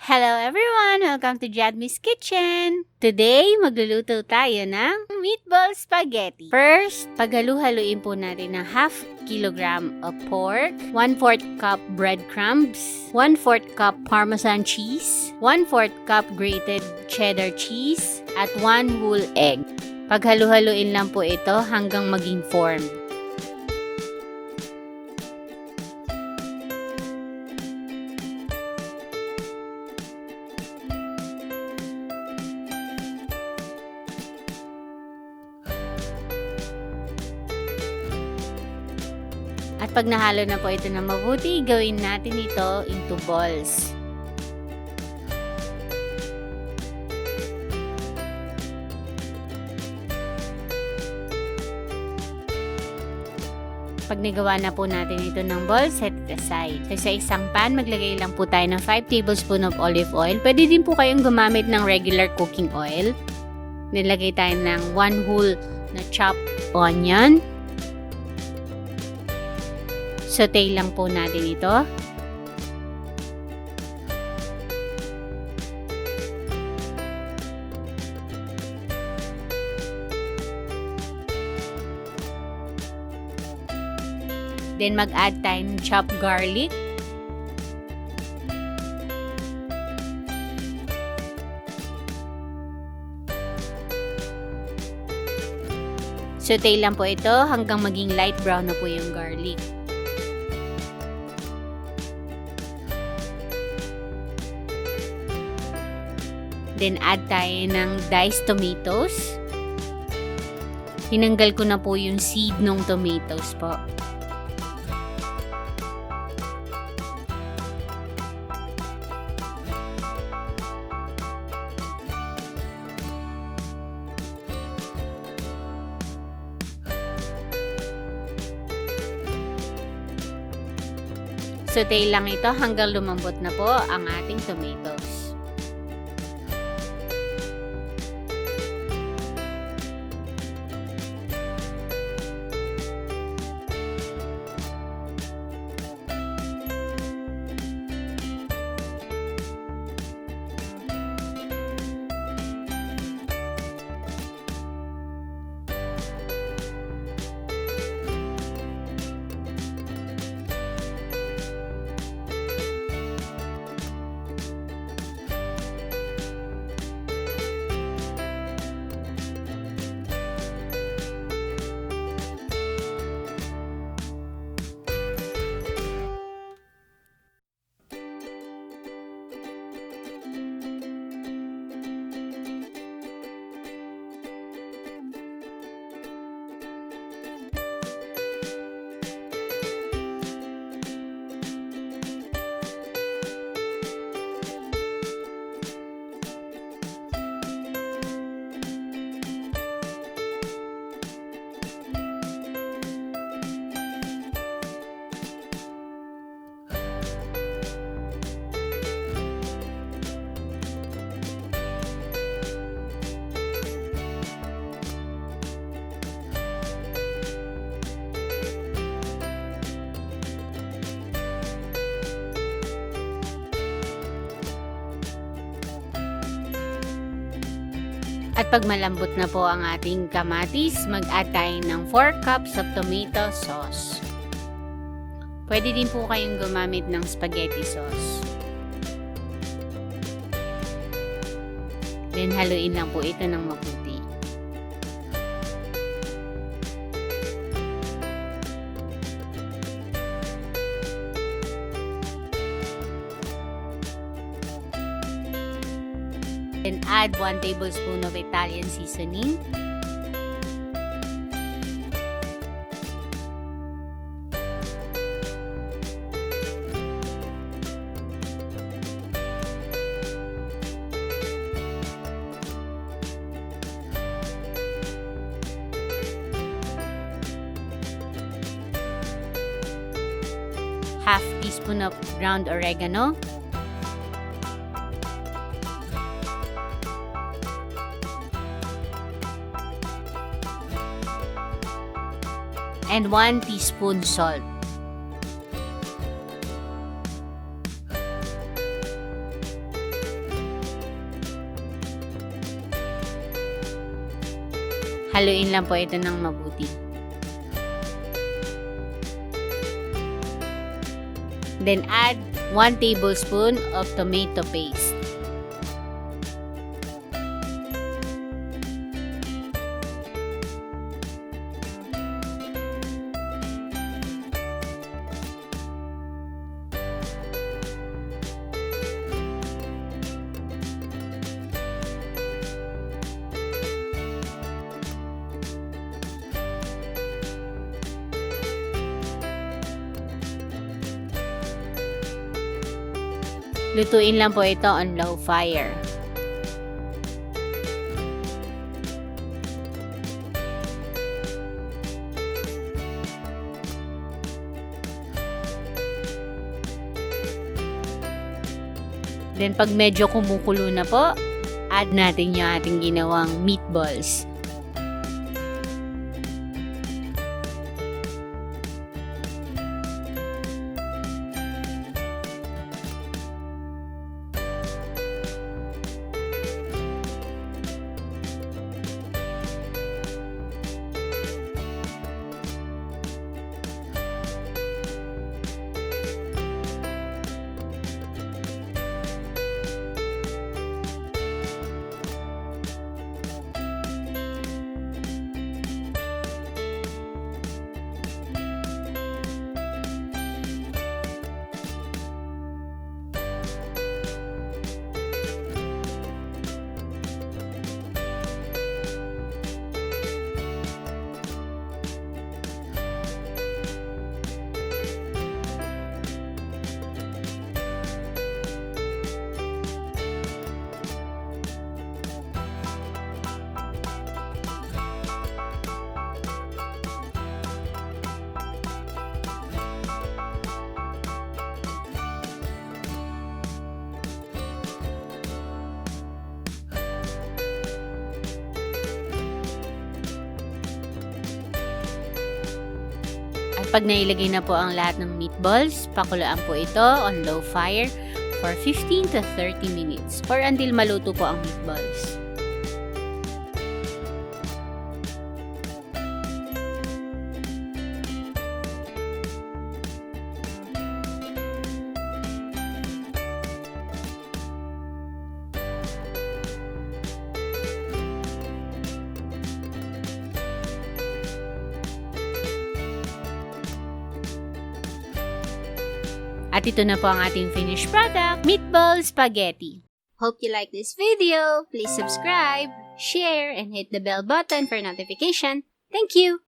Hello everyone! Welcome to Jadmi's Kitchen! Today, magluluto tayo ng meatball spaghetti. First, paghalu-haluin po natin ng half kilogram of pork, 1/4 cup breadcrumbs, 1/4 cup parmesan cheese, 1/4 cup grated cheddar cheese, at 1 whole egg. Paghalu-haluin lang po ito hanggang maging formed. At pag nahalo na po ito ng mabuti, gawin natin ito into balls. Pag nagawa na po natin ito ng balls, set it aside. So, sa isang pan, maglagay lang po tayo ng 5 tablespoon of olive oil. Pwede din po kayong gumamit ng regular cooking oil. Nilagay tayo ng 1 whole na chopped onion. Saute lang po natin ito. Then mag-add tayo ng chopped garlic. Saute lang po ito hanggang maging light brown na po yung garlic. Then, add tayo ng diced tomatoes. Tinanggal ko na po yung seed ng tomatoes po. Saute lang ito hanggang lumambot na po ang ating tomatoes. At pag malambot na po ang ating kamatis, mag-add tayo ng 4 cups of tomato sauce. Pwede din po kayong gumamit ng spaghetti sauce. Then, haluin lang po ito ng mabuti. Then, add 1 tablespoon of Italian seasoning. Half teaspoon of ground oregano. And 1 teaspoon salt. Haluin lang po ito ng mabuti. Then add 1 tablespoon of tomato paste. Lutuin lang po ito on low fire. Then pag medyo kumukulo na po, add natin yung ating ginawang meatballs. Pag nailagay na po ang lahat ng meatballs, pakuluan po ito on low fire for 15 to 30 minutes or until maluto po ang meatballs. At ito na po ang ating finished product, meatball spaghetti. Hope you like this video. Please subscribe, share, and hit the bell button for notification. Thank you!